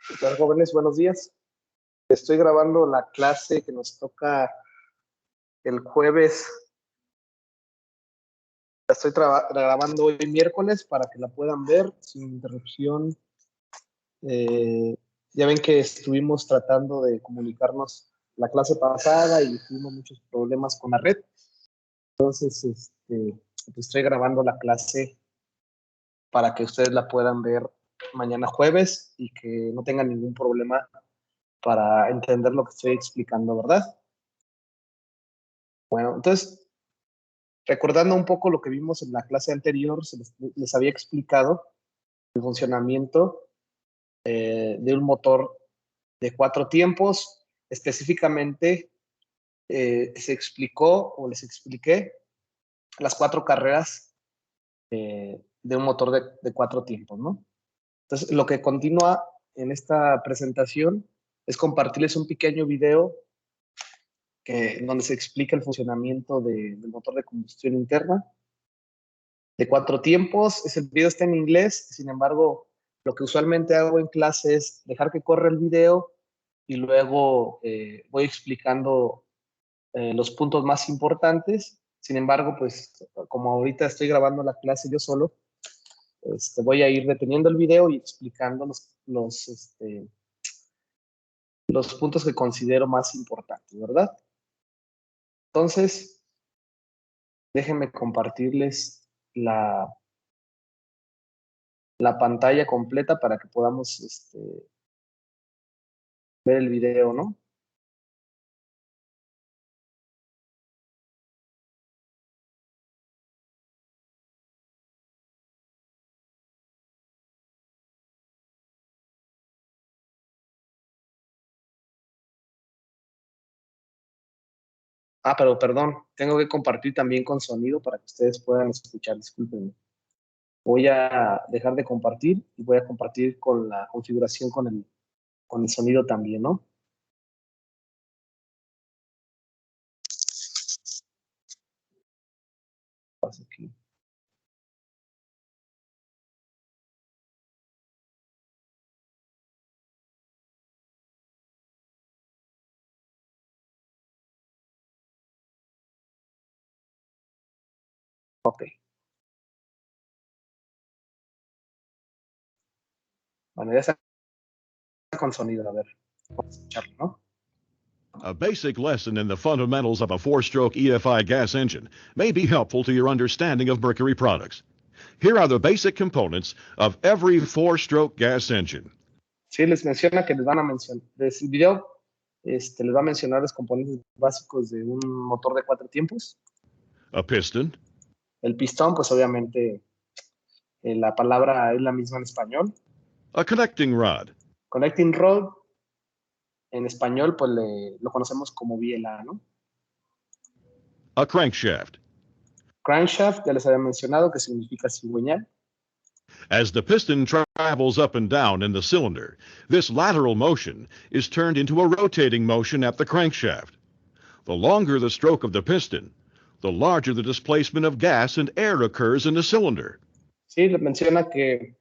¿Qué tal, jóvenes? Buenos días. Estoy grabando la clase que nos toca el jueves. La estoy grabando hoy miércoles para que la puedan ver sin interrupción. Ya ven que estuvimos tratando de comunicarnos la clase pasada y tuvimos muchos problemas con la red. Entonces, pues estoy grabando la clase para que ustedes la puedan ver mañana jueves y que no tengan ningún problema para entender lo que estoy explicando, ¿verdad? Bueno, entonces, recordando un poco lo que vimos en la clase anterior, les había explicado el funcionamiento de un motor de 4 tiempos. Específicamente, se explicó o les expliqué las 4 carreras de un motor de 4 tiempos, ¿no? Entonces, lo que continúa en esta presentación es compartirles un pequeño video donde se explica el funcionamiento del motor de combustión interna de 4 tiempos. El video está en inglés, sin embargo, lo que usualmente hago en clase es dejar que corra el video y luego voy explicando los puntos más importantes. Sin embargo, pues como ahorita estoy grabando la clase yo solo, voy a ir deteniendo el video y explicando los puntos que considero más importantes, ¿verdad? Entonces, déjenme compartirles la pantalla completa para que podamos ver el video, ¿no? Pero perdón, tengo que compartir también con sonido para que ustedes puedan escuchar, discúlpenme. Voy a dejar de compartir y voy a compartir con la configuración con el sonido también, ¿no? Paso aquí. Ok. Bueno, ya está con sonido, a ver, vamos a escucharlo, ¿no? A basic lesson in the fundamentals of a 4-stroke EFI gas engine may be helpful to your understanding of Mercury products. Here are the basic components of every 4-stroke gas engine. Sí, les menciona que les van a mencionar, el video les va a mencionar los componentes básicos de un motor de 4 tiempos. A piston. El pistón, pues obviamente la palabra es la misma en español. A connecting rod. Connecting rod, en español, pues lo conocemos como biela, ¿no? A crankshaft. Crankshaft, ya les había mencionado que significa cigüeñal. As the piston travels up and down in the cylinder, this lateral motion is turned into a rotating motion at the crankshaft. The longer the stroke of the piston, the larger the displacement of gas and air occurs in the cylinder. Sí, les menciona que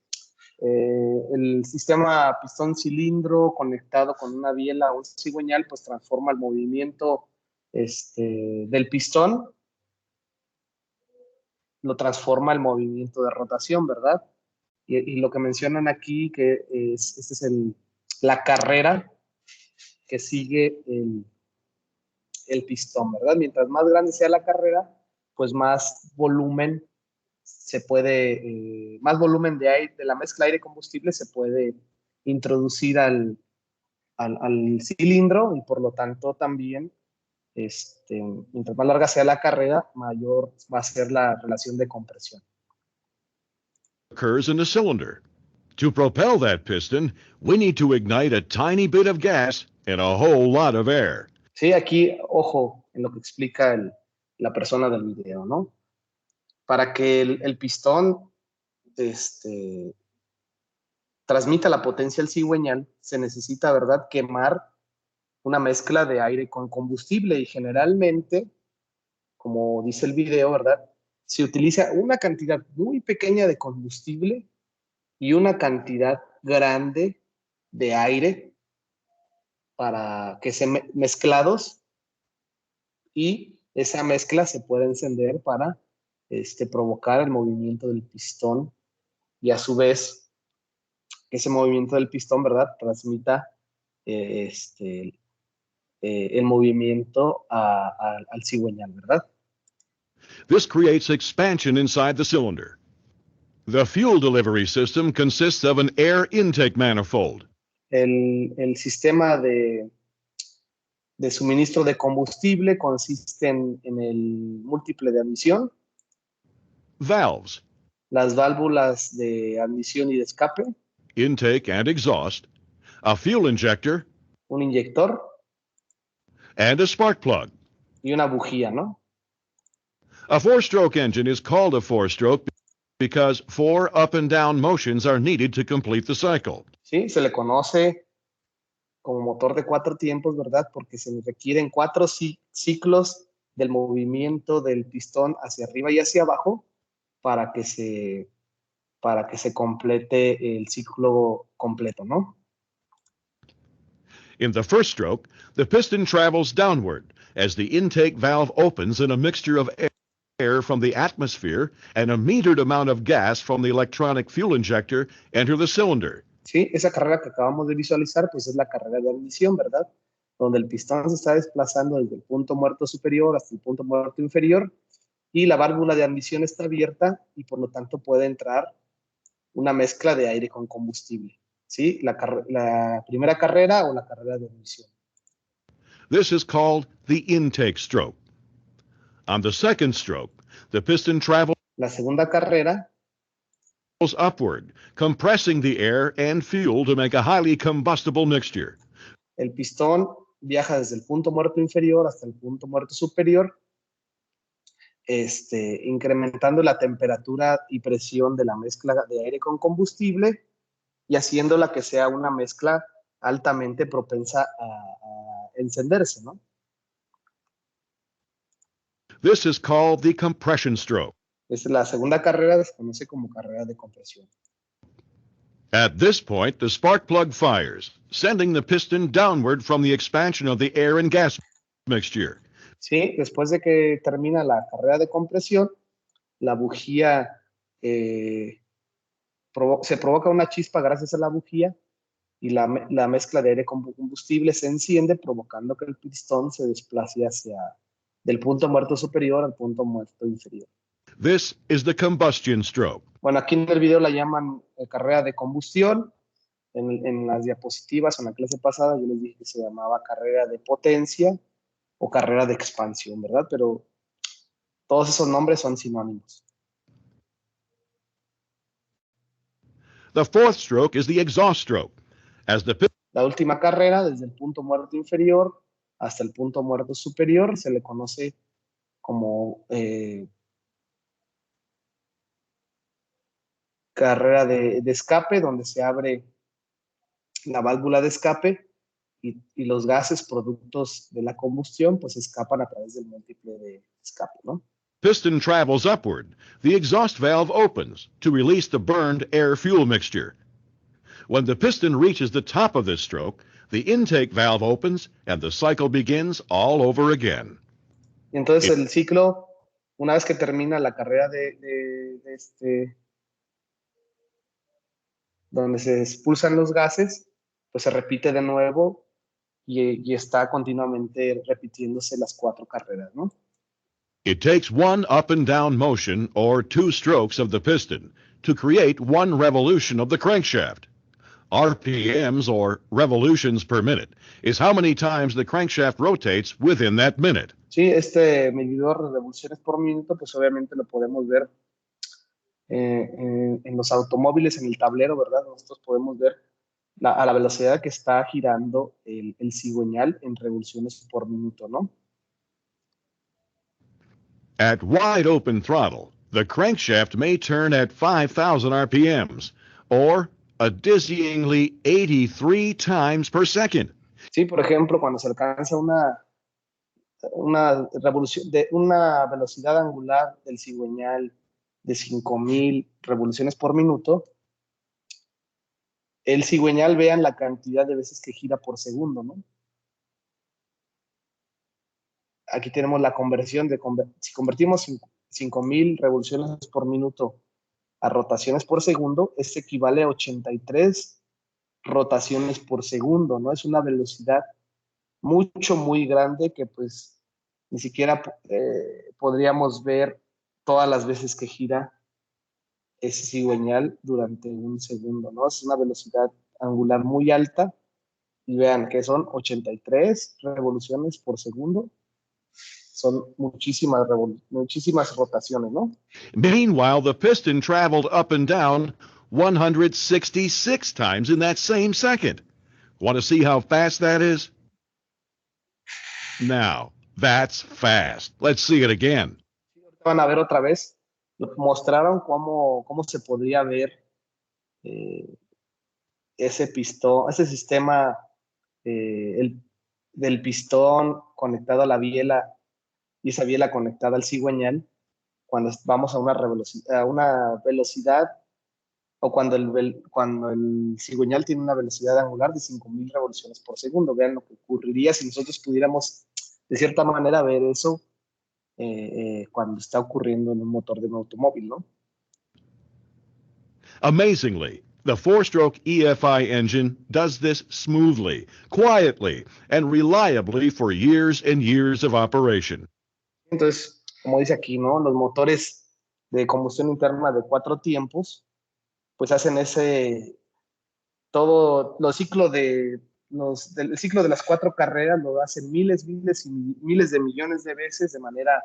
el sistema pistón-cilindro conectado con una biela o un cigüeñal, pues transforma el movimiento del pistón, lo transforma el movimiento de rotación, ¿verdad? Y lo que mencionan aquí, que esta es la carrera que sigue el pistón, ¿verdad? Mientras más grande sea la carrera, pues más volumen más volumen de aire, de la mezcla aire-combustible se puede introducir al cilindro y por lo tanto también, mientras más larga sea la carrera, mayor va a ser la relación de compresión. Occurs in the cylinder. To propel that piston, we need to ignite a tiny bit of gas and a whole lot of air. Sí, aquí, ojo, en lo que explica la persona del video, ¿no? Para que el pistón transmita la potencia al cigüeñal, se necesita, ¿verdad?, quemar una mezcla de aire con combustible y generalmente, como dice el video, ¿verdad?, se utiliza una cantidad muy pequeña de combustible y una cantidad grande de aire para que se mezclados, y esa mezcla se puede encender para provocar el movimiento del pistón, y a su vez ese movimiento del pistón, ¿verdad?, transmita el movimiento al cigüeñal, ¿verdad? This creates expansion inside the cylinder. The fuel delivery system consists of an air intake manifold. El sistema de suministro de combustible consiste en el múltiple de admisión, Valves, las válvulas de admisión y de escape, intake and exhaust, a fuel injector, un inyector and a spark plug. y una bujía, ¿no? A four-stroke engine is called a four-stroke because 4 up and down motions are needed to complete the cycle. Sí, se le conoce como motor de 4 tiempos, ¿verdad? Porque se requieren 4 ciclos del movimiento del pistón hacia arriba y hacia abajo para que se complete el ciclo completo, ¿no? In the first stroke, the piston travels downward as the intake valve opens and a mixture of air from the atmosphere and a metered amount of gas from the electronic fuel injector enter the cylinder. Sí, esa carrera que acabamos de visualizar, pues es la carrera de admisión, ¿verdad? Donde el pistón se está desplazando desde el punto muerto superior hasta el punto muerto inferior, y la válvula de admisión está abierta y por lo tanto puede entrar una mezcla de aire con combustible. ¿Sí? La primera carrera o la carrera de admisión. This is called the intake stroke. On the second stroke, the piston travels La segunda carrera upward, compressing the air and fuel to make a highly combustible mixture. el pistón viaja desde el punto muerto inferior hasta el punto muerto superior, incrementando la temperatura y presión de la mezcla de aire con combustible y haciéndola que sea una mezcla altamente propensa a encenderse, ¿no? This is called the compression stroke. Es la segunda carrera, se conoce como carrera de compresión. At this point, the spark plug fires, sending the piston downward from the expansion of the air and gas mixture. Sí, después de que termina la carrera de compresión, la bujía se provoca una chispa gracias a la bujía y la mezcla de aire con combustible se enciende, provocando que el pistón se desplace del punto muerto superior al punto muerto inferior. This is the combustion stroke. Bueno, aquí en el video la llaman carrera de combustión. En las diapositivas, en la clase pasada, yo les dije que se llamaba carrera de potencia o carrera de expansión, ¿verdad? Pero todos esos nombres son sinónimos. The fourth stroke is the exhaust stroke. La última carrera, desde el punto muerto inferior hasta el punto muerto superior, se le conoce como carrera de escape, donde se abre la válvula de escape y los gases productos de la combustión pues escapan a través del múltiple de escape, ¿no? Piston travels upward. The exhaust valve opens to release the burned air-fuel mixture. When the piston reaches the top of this stroke, the intake valve opens and the cycle begins all over again. Y entonces el ciclo, una vez que termina la carrera donde se expulsan los gases, pues se repite de nuevo y está continuamente repitiéndose las 4 carreras, ¿no? It takes one up and down motion or 2 strokes of the piston to create 1 revolution of the crankshaft. RPMs, or revolutions per minute, is how many times the crankshaft rotates within that minute. Sí, este medidor de revoluciones por minuto, pues obviamente lo podemos ver en los automóviles, en el tablero, ¿verdad? Nosotros podemos ver a la velocidad que está girando el cigüeñal en revoluciones por minuto, ¿no? At wide open throttle, the crankshaft may turn at 5,000 RPMs, or a dizzyingly 83 times per second. Sí, por ejemplo, cuando se alcanza una revolución de una velocidad angular del cigüeñal de 5,000 revoluciones por minuto, El cigüeñal, vean la cantidad de veces que gira por segundo, ¿no? Aquí tenemos la conversión si convertimos 5,000 revoluciones por minuto a rotaciones por segundo, esto equivale a 83 rotaciones por segundo, ¿no? Es una velocidad muy grande que pues ni siquiera podríamos ver todas las veces que gira ese cigüeñal durante un segundo, ¿no? Es una velocidad angular muy alta y vean que son 83 revoluciones por segundo. Son muchísimas rotaciones, ¿no? Meanwhile, the piston traveled up and down 166 times in that same second. Want to see how fast that is? Now, that's fast. Let's see it again. Van a ver otra vez, mostraron cómo se podría ver ese pistón, ese sistema del pistón conectado a la biela y esa biela conectada al cigüeñal cuando vamos a una velocidad o cuando el cigüeñal tiene una velocidad angular de 5,000 revoluciones por segundo. Vean lo que ocurriría si nosotros pudiéramos de cierta manera ver eso cuando está ocurriendo en un motor de un automóvil, ¿no? Amazingly, the four-stroke EFI engine does this smoothly, quietly, and reliably for years and years of operation. Entonces, como dice aquí, ¿no? Los motores de combustión interna de 4 tiempos, pues hacen todo los ciclos del ciclo de las 4 carreras lo hacen miles y miles de millones de veces de manera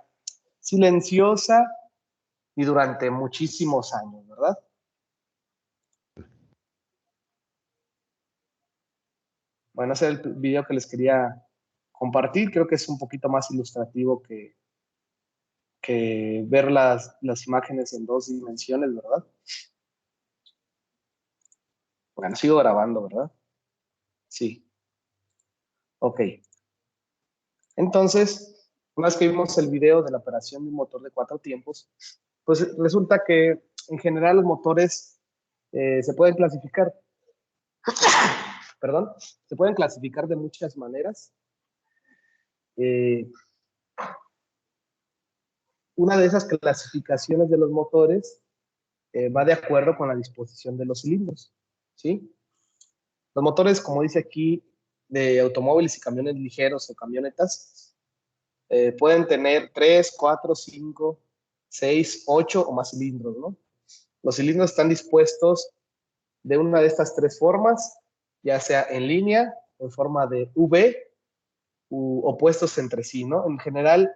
silenciosa y durante muchísimos años, ¿verdad? Bueno, ese es el video que les quería compartir. Creo que es un poquito más ilustrativo que ver las imágenes en 2 dimensiones, ¿verdad? Bueno, sigo grabando, ¿verdad? Sí. Ok. Entonces, una vez que vimos el video de la operación de un motor de 4 tiempos, pues resulta que en general los motores se pueden clasificar, perdón, se pueden clasificar de muchas maneras. Una de esas clasificaciones de los motores va de acuerdo con la disposición de los cilindros, ¿sí? Los motores, como dice aquí, de automóviles y camiones ligeros o camionetas, pueden tener 3, 4, 5, 6, 8 o más cilindros, ¿no? Los cilindros están dispuestos de una de estas 3 formas, ya sea en línea, en forma de V, u opuestos entre sí, ¿no? En general,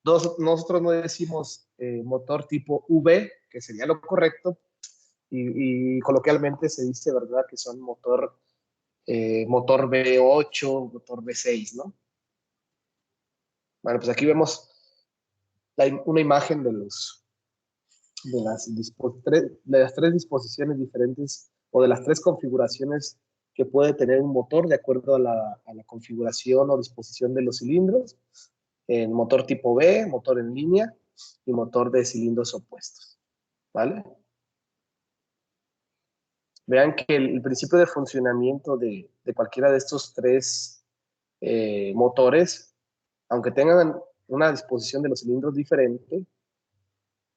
nosotros no decimos motor tipo V, que sería lo correcto, y coloquialmente se dice, ¿verdad?, que son motor V8, motor V6, ¿no? Bueno, pues aquí vemos una imagen de las 3 disposiciones diferentes o de las 3 configuraciones que puede tener un motor de acuerdo a la configuración o disposición de los cilindros. En motor tipo B, motor en línea y motor de cilindros opuestos, ¿vale? Vean que el principio de funcionamiento de cualquiera de estos 3 motores, aunque tengan una disposición de los cilindros diferente,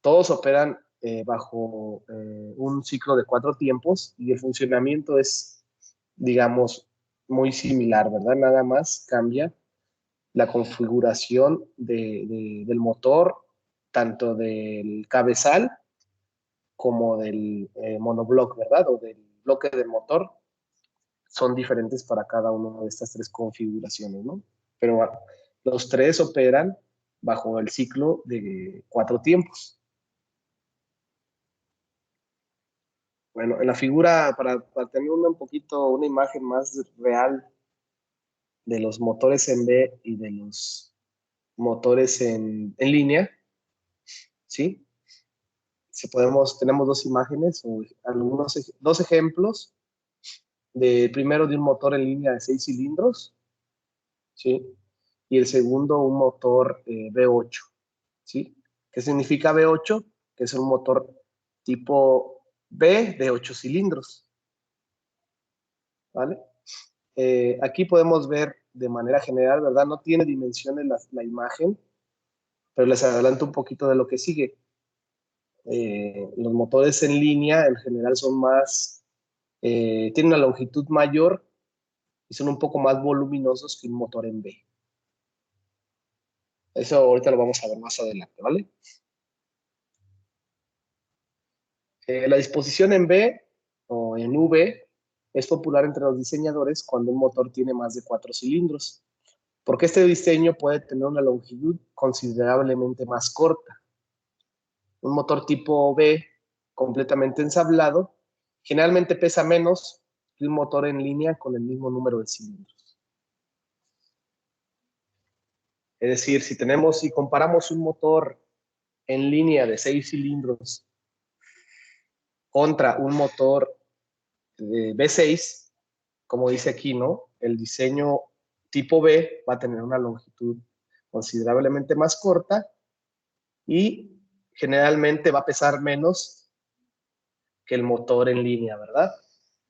todos operan bajo un ciclo de 4 tiempos y el funcionamiento es, digamos, muy similar, ¿verdad? Nada más cambia la configuración del motor, tanto del cabezal como del monobloc, ¿verdad? O del bloque del motor, son diferentes para cada una de estas 3 configuraciones, ¿no? Pero los 3 operan bajo el ciclo de 4 tiempos. Bueno, en la figura, para tener una imagen más real de los motores en B y de los motores en línea, ¿sí? Tenemos 2 imágenes o dos ejemplos. Primero de un motor en línea de 6 cilindros, ¿sí? Y el segundo un motor V8, ¿sí? ¿Qué significa V8? Que es un motor tipo B de 8 cilindros. ¿vale? Aquí podemos ver de manera general, ¿verdad? No tiene dimensiones la imagen, pero les adelanto un poquito de lo que sigue. Los motores en línea en general son más, tienen una longitud mayor y son un poco más voluminosos que un motor en B. Eso ahorita lo vamos a ver más adelante, ¿vale? La disposición en B o en V es popular entre los diseñadores cuando un motor tiene más de 4 cilindros, porque este diseño puede tener una longitud considerablemente más corta. Un motor tipo B completamente ensablado generalmente pesa menos que un motor en línea con el mismo número de cilindros. Es decir, si comparamos un motor en línea de 6 cilindros contra un motor de V6, como dice aquí, ¿no? El diseño tipo B va a tener una longitud considerablemente más corta y generalmente va a pesar menos que el motor en línea, ¿verdad?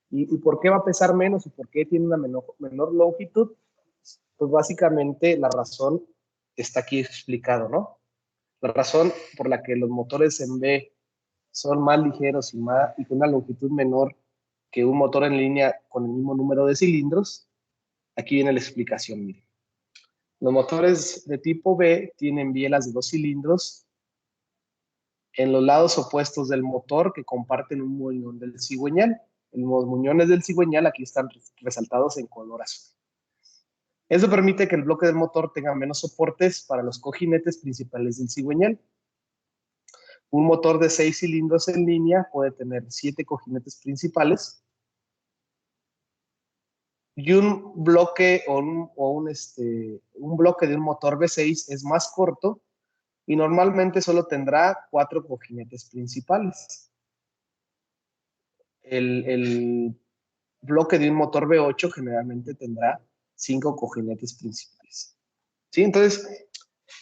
¿Y por qué va a pesar menos y por qué tiene una menor longitud? Pues básicamente la razón está aquí explicado, ¿no? La razón por la que los motores en B son más ligeros y con una longitud menor que un motor en línea con el mismo número de cilindros, aquí viene la explicación, miren. Los motores de tipo B tienen bielas de 2 cilindros en los lados opuestos del motor que comparten un muñón del cigüeñal. Los muñones del cigüeñal aquí están resaltados en color azul. Eso permite que el bloque del motor tenga menos soportes para los cojinetes principales del cigüeñal. Un motor de 6 cilindros en línea puede tener 7 cojinetes principales y un bloque un bloque de un motor V6 es más corto y normalmente solo tendrá 4 cojinetes principales. El bloque de un motor V8 generalmente tendrá 5 cojinetes principales. ¿Sí? Entonces,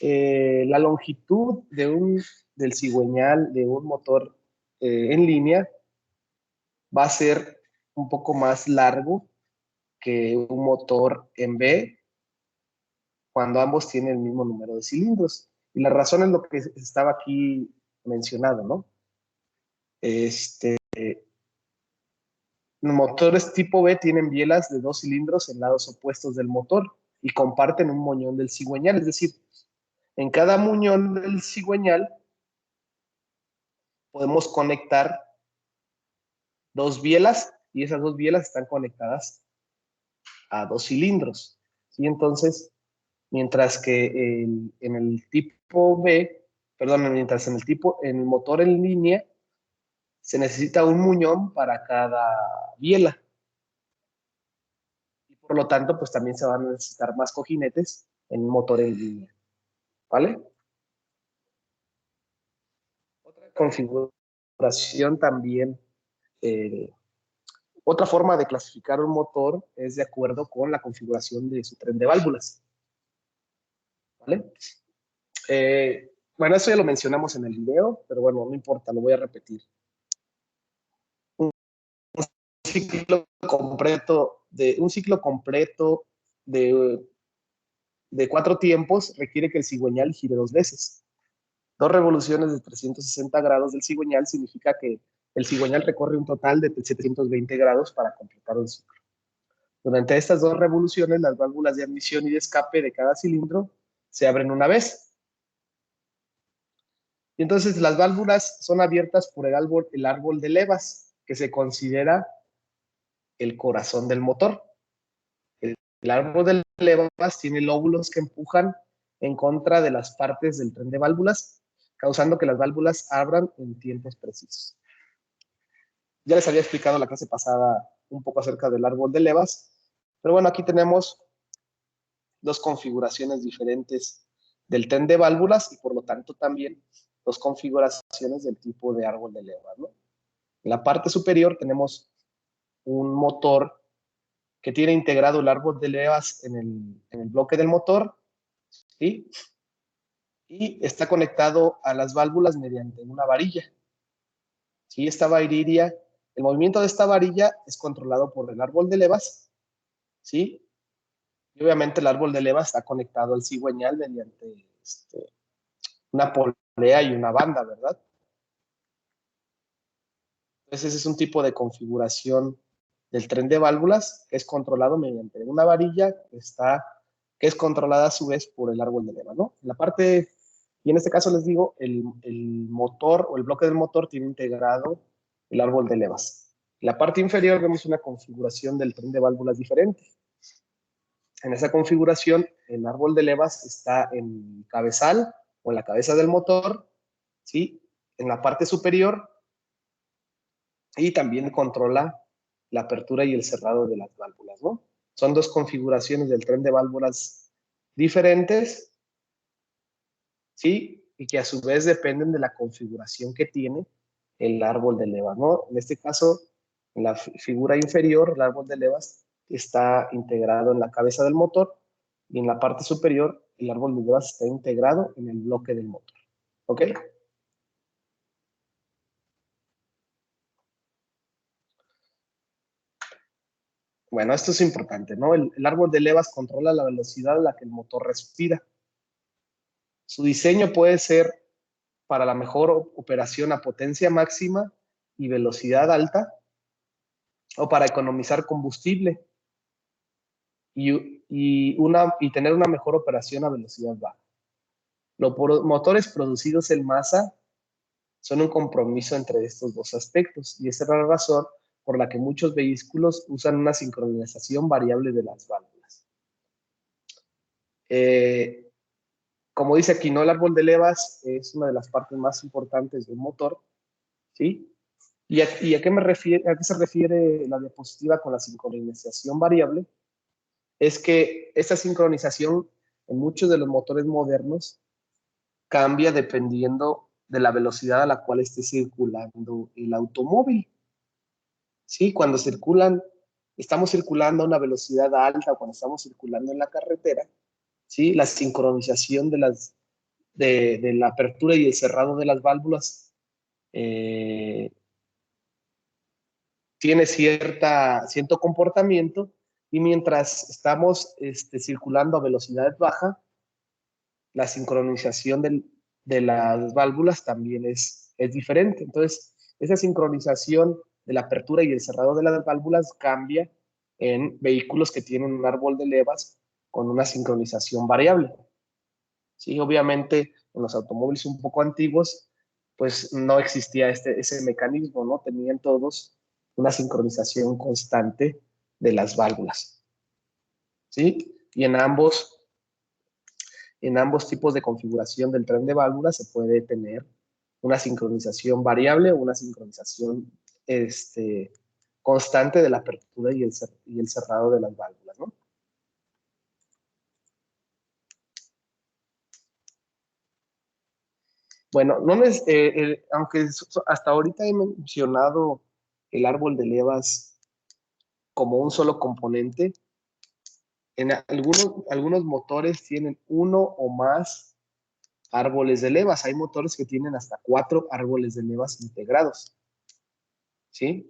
la longitud del cigüeñal de un motor en línea va a ser un poco más largo que un motor en B cuando ambos tienen el mismo número de cilindros. Y la razón es lo que estaba aquí mencionado, ¿no? Los motores tipo B tienen bielas de 2 cilindros en lados opuestos del motor y comparten un muñón del cigüeñal, es decir, en cada muñón del cigüeñal podemos conectar 2 bielas y esas 2 bielas están conectadas a 2 cilindros. ¿Sí? Entonces, mientras que en el tipo B, perdón, mientras en el motor en línea se necesita un muñón para cada biela. Y por lo tanto, pues también se van a necesitar más cojinetes en un motor en línea. ¿Vale? Otra configuración también, otra forma de clasificar un motor es de acuerdo con la configuración de su tren de válvulas. ¿Vale? Bueno, eso ya lo mencionamos en el video, pero bueno, no importa, lo voy a repetir. Un ciclo completo de 4 tiempos requiere que el cigüeñal gire 2 veces. 2 revoluciones de 360 grados del cigüeñal significa que el cigüeñal recorre un total de 720 grados para completar un ciclo. Durante estas 2 revoluciones, las válvulas de admisión y de escape de cada cilindro se abren una vez. Y entonces las válvulas son abiertas por el árbol de levas, que se considera el corazón del motor. El árbol de levas tiene lóbulos que empujan en contra de las partes del tren de válvulas, causando que las válvulas abran en tiempos precisos. Ya les había explicado en la clase pasada un poco acerca del árbol de levas, pero bueno, aquí tenemos 2 configuraciones diferentes del tren de válvulas y por lo tanto también 2 configuraciones del tipo de árbol de levas, ¿no? En la parte superior tenemos un motor que tiene integrado el árbol de levas en el bloque del motor, ¿sí? Y está conectado a las válvulas mediante una varilla. ¿Sí? Esta varilla El movimiento de esta varilla es controlado por el árbol de levas, ¿sí? Y obviamente el árbol de levas está conectado al cigüeñal mediante una polea y una banda, ¿verdad? Entonces ese es un tipo de configuración del tren de válvulas que es controlado mediante una varilla que es controlada a su vez por el árbol de leva, ¿no? En la parte, y en este caso les digo, el motor o el bloque del motor tiene integrado el árbol de levas. En la parte inferior vemos una configuración del tren de válvulas diferente. En esa configuración, el árbol de levas está en el cabezal o en la cabeza del motor, ¿sí? En la parte superior, y también controla la apertura y el cerrado de las válvulas, ¿no? Son dos configuraciones del tren de válvulas diferentes, ¿sí? Y que a su vez dependen de la configuración que tiene el árbol de levas, ¿no? En este caso, en la figura inferior, el árbol de levas está integrado en la cabeza del motor y en la parte superior, el árbol de levas está integrado en el bloque del motor, ¿ok? Bueno, esto es importante, ¿no? El árbol de levas controla la velocidad a la que el motor respira. Su diseño puede ser para la mejor operación a potencia máxima y velocidad alta, o para economizar combustible y tener una mejor operación a velocidad baja. Los motores producidos en masa son un compromiso entre estos dos aspectos, y esa es la razón por la que muchos vehículos usan una sincronización variable de las válvulas. Como dice aquí, ¿no? El árbol de levas es una de las partes más importantes de un motor, ¿sí? ¿Y a qué se refiere la diapositiva con la sincronización variable? Es que esta sincronización en muchos de los motores modernos cambia dependiendo de la velocidad a la cual esté circulando el automóvil, ¿sí? Cuando estamos circulando a una velocidad alta, cuando estamos circulando en la carretera, ¿sí? La sincronización de la apertura y el cerrado de las válvulas tiene cierto comportamiento, y mientras estamos circulando a velocidad baja, la sincronización de las válvulas también es diferente. Entonces, esa sincronización de la apertura y el cerrado de las válvulas cambia en vehículos que tienen un árbol de levas con una sincronización variable. Sí, obviamente en los automóviles un poco antiguos, pues no existía ese mecanismo, ¿no? Tenían todos una sincronización constante de las válvulas, ¿sí? Y en ambos tipos de configuración del tren de válvulas se puede tener una sincronización variable o una sincronización constante de la apertura y el cerrado de las válvulas, ¿no? Bueno, aunque hasta ahorita he mencionado el árbol de levas como un solo componente, en algunos motores tienen uno o más árboles de levas. Hay motores que tienen hasta 4 árboles de levas integrados, ¿sí?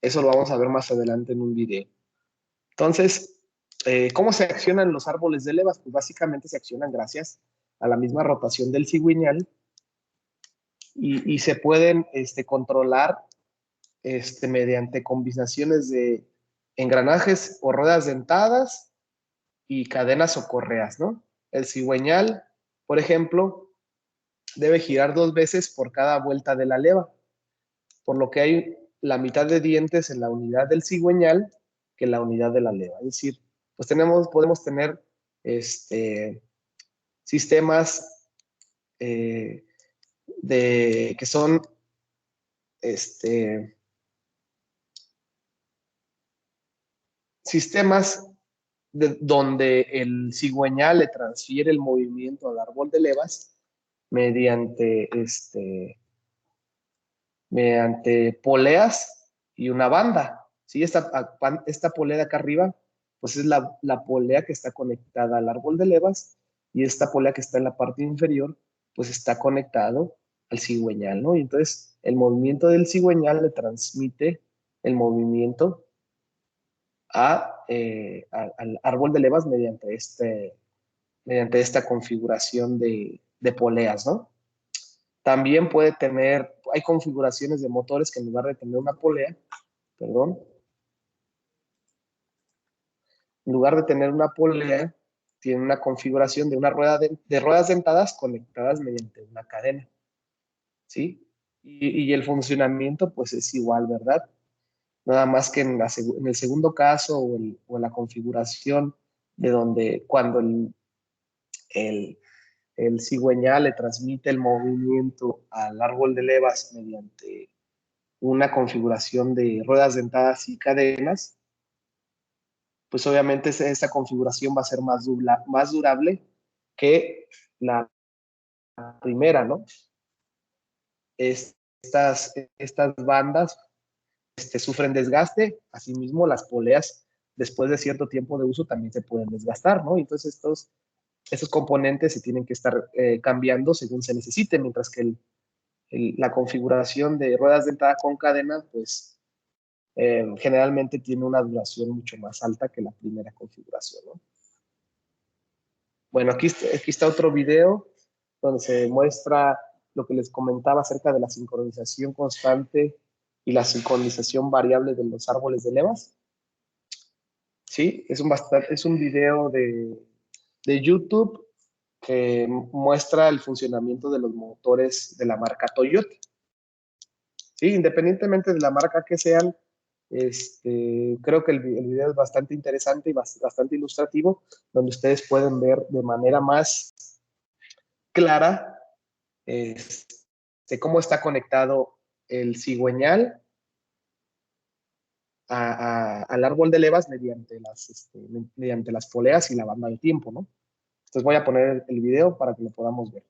Eso lo vamos a ver más adelante en un video. Entonces, ¿cómo se accionan los árboles de levas? Pues básicamente se accionan gracias a la misma rotación del cigüeñal, y se pueden controlar mediante combinaciones de engranajes o ruedas dentadas y cadenas o correas, ¿no? El cigüeñal, por ejemplo, debe girar 2 veces por cada vuelta de la leva, por lo que hay la mitad de dientes en la unidad del cigüeñal que en la unidad de la leva. Es decir, pues podemos tener sistemas que son sistemas donde el cigüeñal le transfiere el movimiento al árbol de levas mediante, mediante poleas y una banda. ¿Sí? Esta polea de acá arriba, pues es la polea que está conectada al árbol de levas, y esta polea que está en la parte inferior, pues está conectado al cigüeñal, ¿no? Y entonces el movimiento del cigüeñal le transmite el movimiento al árbol de levas mediante esta configuración de poleas, ¿no? También puede tener, hay configuraciones de motores que en lugar de tener una polea, perdón, en lugar de tener una polea, tiene una configuración de una rueda de ruedas dentadas conectadas mediante una cadena, ¿sí? Y el funcionamiento, pues es igual, ¿verdad? Nada más que en el segundo caso o en la configuración de donde cuando el, el cigüeñal le transmite el movimiento al árbol de levas mediante una configuración de ruedas dentadas y cadenas, pues obviamente esta configuración va a ser más durable que la primera, ¿no? Estas bandas sufren desgaste, asimismo las poleas después de cierto tiempo de uso también se pueden desgastar, ¿no? Entonces estos componentes se tienen que estar cambiando según se necesite, mientras que la configuración de ruedas dentadas con cadena, pues generalmente tiene una duración mucho más alta que la primera configuración, ¿no? Bueno, aquí está otro video donde se muestra lo que les comentaba acerca de la sincronización constante y la sincronización variable de los árboles de levas. Sí, es un video de YouTube que muestra el funcionamiento de los motores de la marca Toyota. Sí, independientemente de la marca que sean, creo que el video es bastante interesante y bastante ilustrativo, donde ustedes pueden ver de manera más clara cómo está conectado el cigüeñal al árbol de levas mediante las poleas y la banda de tiempo, ¿no? Entonces voy a poner el video para que lo podamos ver.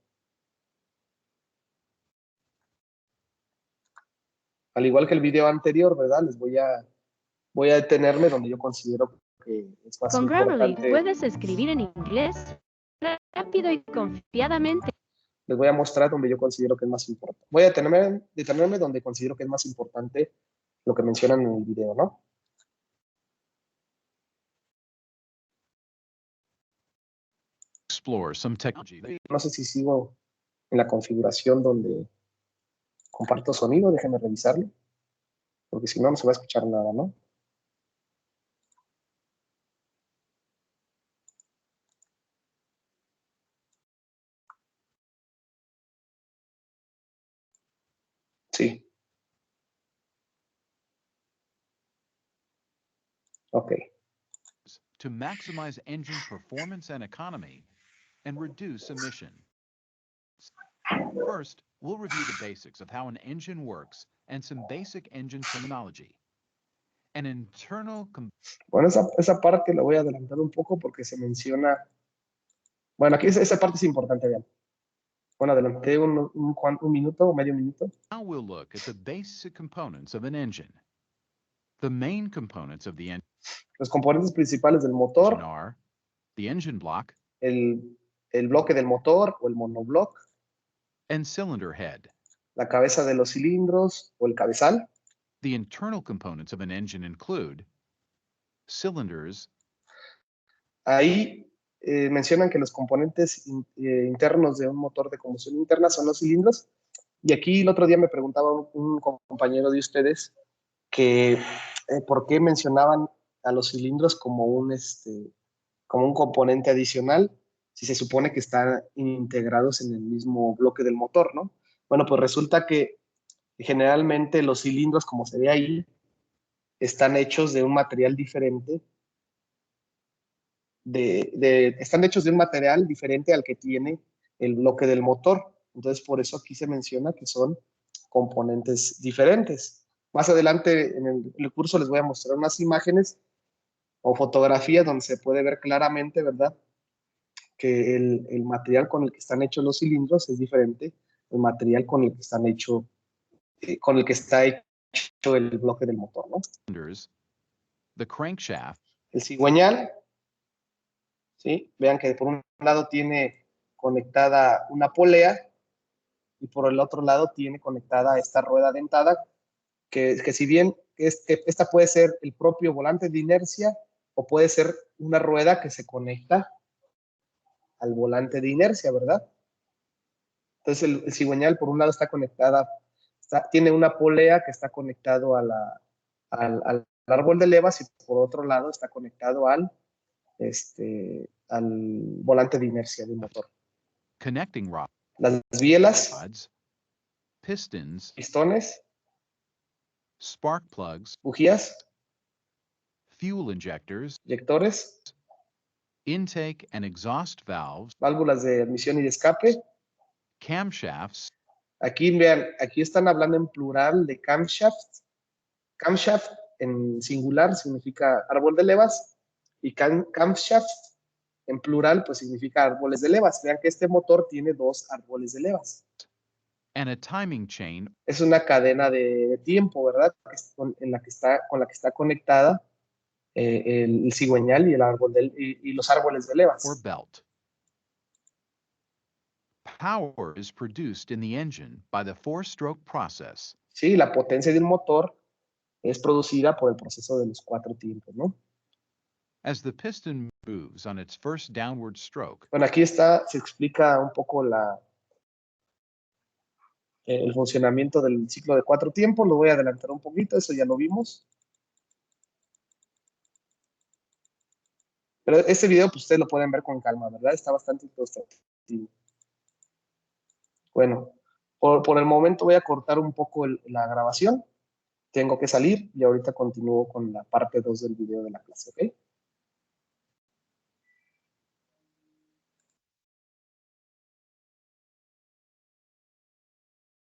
Al igual que el video anterior, ¿verdad? Voy a detenerme donde yo considero que es más Con Grammarly importante. puedes escribir en inglés rápido y confiadamente. Les voy a mostrar donde yo considero que es más importante. Voy a detenerme donde considero que es más importante lo que mencionan en el video, ¿no? Explore some technology. No sé si sigo en la configuración donde comparto sonido, déjenme revisarlo, porque si no, no se va a escuchar nada, ¿no? Sí. Ok. To maximize engine performance and economy and reduce emission. First, we'll review the basics of how an engine works and some basic engine terminology. An internal Bueno, esa parte la voy a adelantar un poco porque se menciona. Bueno, aquí esa parte es importante, vean. Bueno, adelanté un minuto o medio minuto. Now we'll look at the basic components of an engine. The main components of the engine Los componentes principales del motor, are the engine block el bloque del motor o el monobloc, and cylinder head. la cabeza de los cilindros o el cabezal. The internal components of an engine include cylinders. Ahí mencionan que los componentes internos de un motor de combustión interna son los cilindros. Y aquí el otro día me preguntaba un compañero de ustedes que por qué mencionaban a los cilindros como un componente adicional si se supone que están integrados en el mismo bloque del motor, ¿no? Bueno, pues resulta que generalmente los cilindros, como se ve ahí, están hechos de un material diferente, están hechos de un material diferente al que tiene el bloque del motor. Entonces, por eso aquí se menciona que son componentes diferentes. Más adelante en el curso les voy a mostrar unas imágenes o fotografías donde se puede ver claramente, ¿verdad?, que el material con el que están hechos los cilindros es diferente al material con el que con el que está hecho el bloque del motor, ¿no? The crankshaft. El cigüeñal, ¿sí? Vean que por un lado tiene conectada una polea y por el otro lado tiene conectada esta rueda dentada, que si bien esta puede ser el propio volante de inercia o puede ser una rueda que se conecta al volante de inercia, ¿verdad? Entonces el cigüeñal por un lado está conectada, tiene una polea que está conectado al árbol de levas y por otro lado está conectado al volante de inercia del motor. Connecting Las bielas, rods, pistons, pistones, spark plugs, bujías, fuel injectors, inyectores, intake and exhaust valves, válvulas de admisión y de escape. camshafts, Aquí vean, aquí están hablando en plural de camshaft. Camshaft en singular significa árbol de levas y camshaft en plural pues significa árboles de levas. Vean que este motor tiene dos árboles de levas. and a timing chain Es una cadena de tiempo, ¿verdad? Con la que está conectada el cigüeñal y el árbol y los árboles de levas. or belt. Power is produced in the engine by the four-stroke process. Sí, la potencia del motor es producida por el proceso de los cuatro tiempos, ¿no? As the piston moves on its first downward stroke, Bueno, aquí se explica un poco el funcionamiento del ciclo de cuatro tiempos. Lo voy a adelantar un poquito, eso ya lo vimos. Pero este video, pues ustedes lo pueden ver con calma, ¿verdad? Está bastante ilustrativo. Bueno, por el momento voy a cortar un poco la grabación. Tengo que salir y ahorita continúo con la parte 2 del video de la clase, ¿ok?